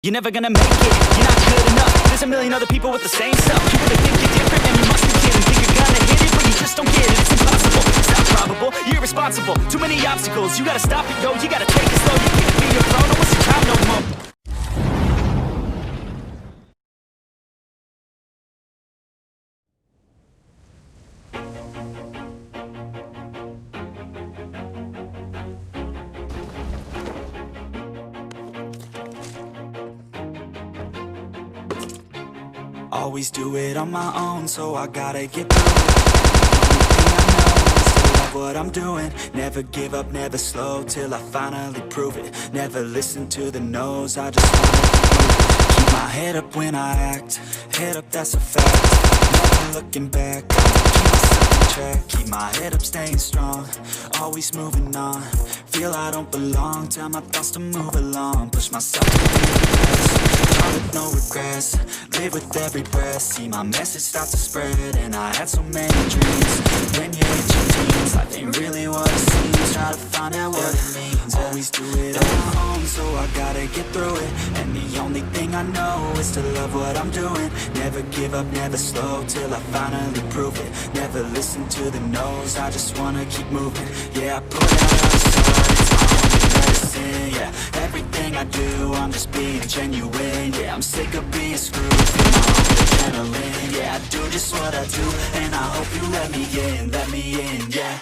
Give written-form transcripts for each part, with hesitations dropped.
You're never gonna make it, you're not good enough. There's a million other people with the same stuff. You really think you're different, man, you must be kidding. Think you're gonna hit it, but you just don't get it. It's impossible, it's not probable, you're irresponsible. Too many obstacles, you gotta stop it, yo. You gotta take it slow, you can't be a pro. No waste your time no more. Always do it on my own, so I gotta get through it. The only thing I know is to love what I'm doing. Never give up, never slow, till I finally prove it. Never listen to the no's, I just wanna keep my head up when I act. Head up, that's a fact. Never looking back, keep myself in track. Keep my head up, staying strong, always moving on. Feel I don't belong, tell my thoughts to move along. Push myself to be the best, try with no regrets. Live with every breath, see my message start to spread. And I had so many dreams. When you hit your teens, life ain't really what it seems. Try to find out what it means. Always do it on my own, so I gotta get through it. And the only thing I know is to love what I'm doing. Never give up, never slow, till I finally prove it. Never listen to the no's, I just wanna keep moving. Yeah, I put out all the stars, it's my only medicine. Yeah, everything I do, I'm just being genuine. Yeah, I'm sick of being screwed, feel my own adrenaline. Yeah, I do just what I do, and I hope you let me in, yeah.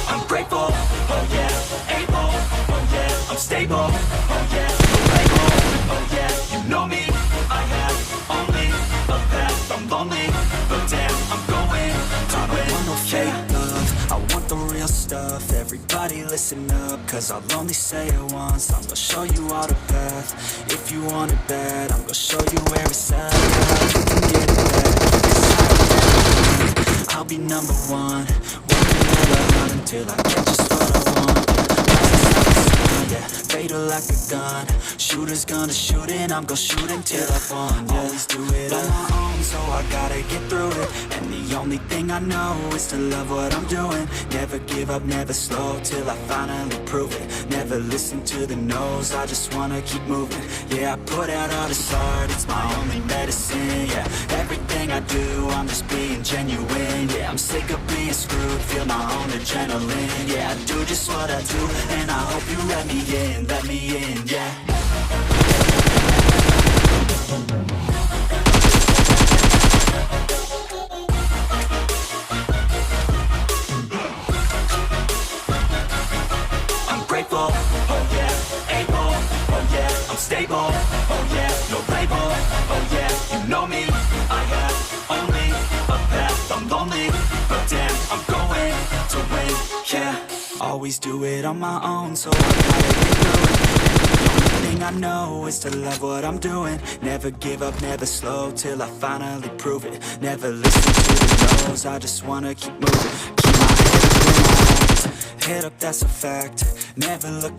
I'm grateful, oh yeah, able, oh yeah, I'm stable, oh yeah, no label, oh yeah, you know me, I have only a path, I'm lonely, but damn, I'm going to win. I don't want no fake love, I want the real stuff. Everybody listen up, cause I'll only say it once. I'm gonna show you all the path. If you want it bad, I'm gonna show you where it's at. You can get it back, I'll be number one. Working hella hard until I get just what I want. Yeah, fatal like a gun. Shooter's gonna shoot and I'm gonna shoot until I won. Yeah. Always do it on my own, so I gotta get through it. And the only thing I know is to love what I'm doing. Never give up, never slow, till I finally prove it. Never listen to the no's, I just wanna keep moving. Yeah, I put out all this art, it's my only medicine. Yeah, everything I do, I'm just being genuine. Yeah, I'm sick of being screwed, feel my own adrenaline. Yeah, I do just what I do, and I hope you let me in, yeah. I'm grateful, oh yeah, able, oh yeah, I'm stable, oh yeah, no label, oh yeah, you know me, I have only a path, I'm lonely, but damn, I'm going to win, yeah. Always do it on my own, so I gotta get through it. The only thing I know is to love what I'm doing. Never give up, never slow, till I finally prove it. Never listen to the no's, I just wanna keep moving. Keep my head up, that's a fact. Never look